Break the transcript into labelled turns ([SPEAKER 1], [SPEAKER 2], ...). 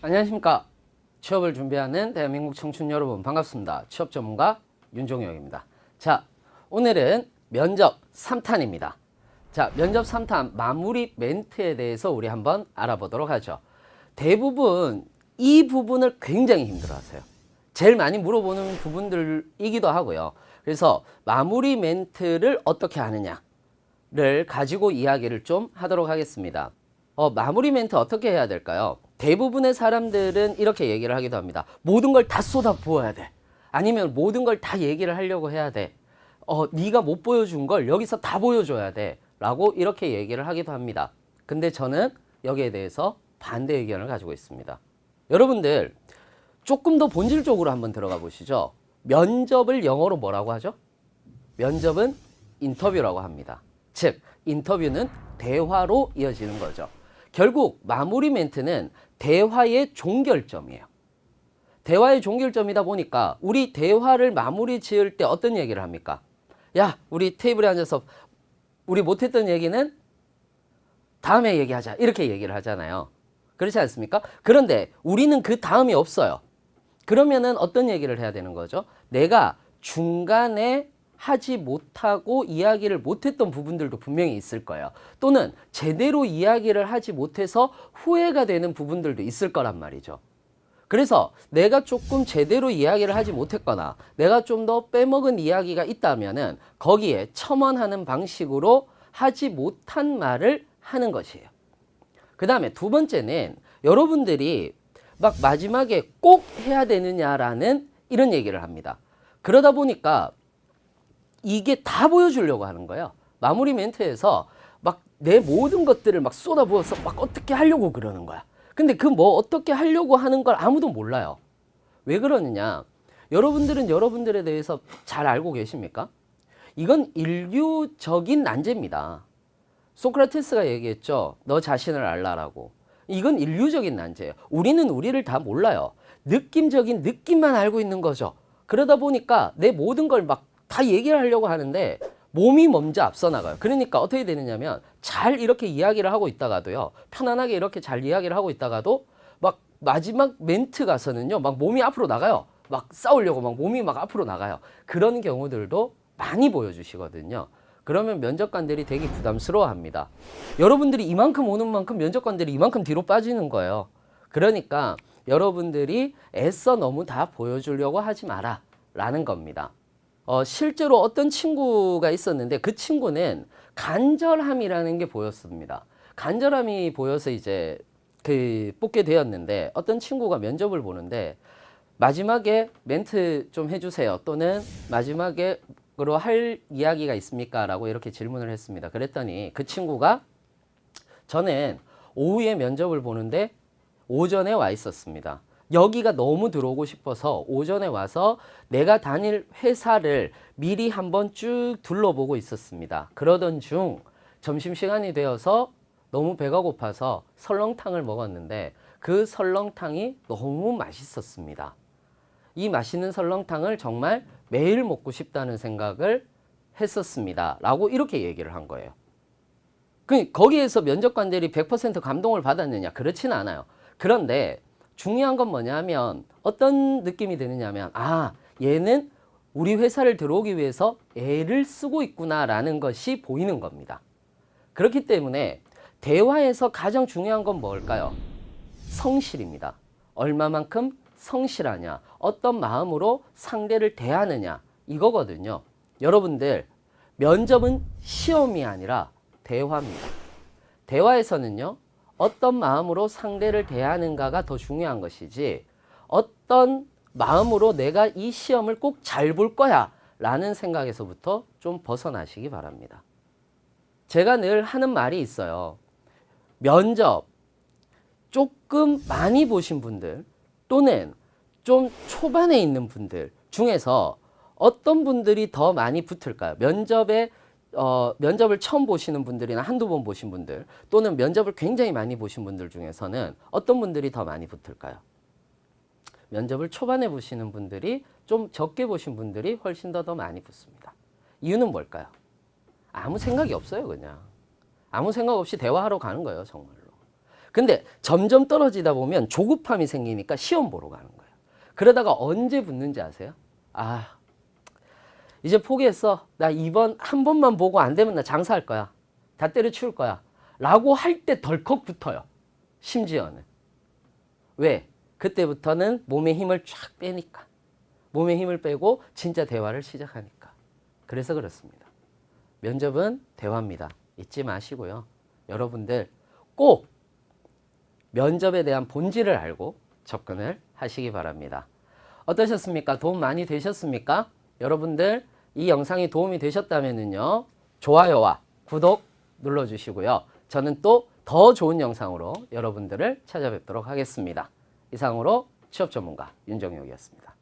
[SPEAKER 1] 안녕하십니까. 취업을 준비하는 대한민국 청춘 여러분 반갑습니다. 취업 전문가 윤종혁입니다. 자, 오늘은 면접 3탄입니다. 자, 면접 3탄 마무리 멘트에 대해서 우리 한번 알아보도록 하죠. 대부분 이 부분을 굉장히 힘들어 하세요. 제일 많이 물어보는 부분들이기도 하고요. 그래서 마무리 멘트를 어떻게 하느냐를 가지고 이야기를 좀 하도록 하겠습니다. 마무리 멘트 어떻게 해야 될까요? 대부분의 사람들은 이렇게 얘기를 하기도 합니다. 모든 걸 다 쏟아 부어야 돼. 아니면 모든 걸 다 얘기를 하려고 해야 돼. 네가 못 보여준 걸 여기서 다 보여줘야 돼. 라고 이렇게 얘기를 하기도 합니다. 근데 저는 여기에 대해서 반대 의견을 가지고 있습니다. 여러분들 조금 더 본질적으로 한번 들어가 보시죠. 면접을 영어로 뭐라고 하죠? 면접은 인터뷰라고 합니다. 즉, 인터뷰는 대화로 이어지는 거죠. 결국 마무리 멘트는 대화의 종결점이에요. 대화의 종결점이다 보니까 우리 대화를 마무리 지을 때 어떤 얘기를 합니까? 야, 우리 테이블에 앉아서 우리 못했던 얘기는 다음에 얘기하자. 이렇게 얘기를 하잖아요. 그렇지 않습니까? 그런데 우리는 그 다음이 없어요. 그러면은 어떤 얘기를 해야 되는 거죠? 내가 중간에 하지 못하고 이야기를 못했던 부분들도 분명히 있을 거예요. 또는 제대로 이야기를 하지 못해서 후회가 되는 부분들도 있을 거란 말이죠. 그래서 내가 조금 제대로 이야기를 하지 못했거나 내가 좀 더 빼먹은 이야기가 있다면은 거기에 첨언하는 방식으로 하지 못한 말을 하는 것이에요. 그 다음에 두 번째는 여러분들이 막 마지막에 꼭 해야 되느냐라는 이런 얘기를 합니다. 그러다 보니까 이게 다 보여주려고 하는 거예요. 마무리 멘트에서 막 내 모든 것들을 막 쏟아부어서 막 어떻게 하려고 그러는 거야. 근데 그 뭐 어떻게 하려고 하는 걸 아무도 몰라요. 왜 그러느냐? 여러분들은 여러분들에 대해서 잘 알고 계십니까? 이건 인류적인 난제입니다. 소크라테스가 얘기했죠. 너 자신을 알라라고. 이건 인류적인 난제예요. 우리는 우리를 다 몰라요. 느낌적인 느낌만 알고 있는 거죠. 그러다 보니까 내 모든 걸 막 다 얘기를 하려고 하는데 몸이 먼저 앞서 나가요. 그러니까 어떻게 되느냐면 잘 이렇게 이야기를 하고 있다가도요. 편안하게 이렇게 잘 이야기를 하고 있다가도 막 마지막 멘트 가서는요. 막 몸이 앞으로 나가요. 막 싸우려고 막 몸이 막 앞으로 나가요. 그런 경우들도 많이 보여주시거든요. 그러면 면접관들이 되게 부담스러워합니다. 여러분들이 이만큼 오는 만큼 면접관들이 이만큼 뒤로 빠지는 거예요. 그러니까 여러분들이 애써 너무 다 보여주려고 하지 마라 라는 겁니다. 실제로 어떤 친구가 있었는데 그 친구는 간절함이라는 게 보였습니다. 간절함이 보여서 이제 뽑게 되었는데 어떤 친구가 면접을 보는데 마지막에 멘트 좀 해주세요. 또는 마지막으로 할 이야기가 있습니까? 라고 이렇게 질문을 했습니다. 그랬더니 그 친구가 저는 오후에 면접을 보는데 오전에 와 있었습니다. 여기가 너무 들어오고 싶어서 오전에 와서 내가 다닐 회사를 미리 한번 쭉 둘러보고 있었습니다. 그러던 중 점심시간이 되어서 너무 배가 고파서 설렁탕을 먹었는데 그 설렁탕이 너무 맛있었습니다. 이 맛있는 설렁탕을 정말 매일 먹고 싶다는 생각을 했었습니다. 라고 이렇게 얘기를 한 거예요. 거기에서 면접관들이 100% 감동을 받았느냐? 그렇지는 않아요. 그런데 중요한 건 뭐냐면 어떤 느낌이 드느냐면 얘는 우리 회사를 들어오기 위해서 애를 쓰고 있구나라는 것이 보이는 겁니다. 그렇기 때문에 대화에서 가장 중요한 건 뭘까요? 성실입니다. 얼마만큼 성실하냐, 어떤 마음으로 상대를 대하느냐 이거거든요. 여러분들 면접은 시험이 아니라 대화입니다. 대화에서는요. 어떤 마음으로 상대를 대하는가가 더 중요한 것이지 어떤 마음으로 내가 이 시험을 꼭 잘 볼 거야 라는 생각에서부터 좀 벗어나시기 바랍니다. 제가 늘 하는 말이 있어요. 면접 조금 많이 보신 분들 또는 좀 초반에 있는 분들 중에서 어떤 분들이 더 많이 붙을까요? 면접을 처음 보시는 분들이나 한두 번 보신 분들 또는 면접을 굉장히 많이 보신 분들 중에서는 어떤 분들이 더 많이 붙을까요? 면접을 초반에 보시는 분들이 좀 적게 보신 분들이 훨씬 더 많이 붙습니다. 이유는 뭘까요? 아무 생각이 없어요. 그냥 아무 생각 없이 대화하러 가는 거예요. 정말로. 근데 점점 떨어지다 보면 조급함이 생기니까 시험 보러 가는 거예요. 그러다가 언제 붙는지 아세요? 아, 이제 포기했어. 나 이번 한 번만 보고 안 되면 나 장사할 거야. 다 때려치울 거야. 라고 할 때 덜컥 붙어요. 심지어는. 왜? 그때부터는 몸에 힘을 쫙 빼니까. 몸에 힘을 빼고 진짜 대화를 시작하니까. 그래서 그렇습니다. 면접은 대화입니다. 잊지 마시고요. 여러분들 꼭 면접에 대한 본질을 알고 접근을 하시기 바랍니다. 어떠셨습니까? 도움 많이 되셨습니까? 여러분들 이 영상이 도움이 되셨다면요, 좋아요와 구독 눌러주시고요. 저는 또 더 좋은 영상으로 여러분들을 찾아뵙도록 하겠습니다. 이상으로 취업 전문가 윤정혁이었습니다.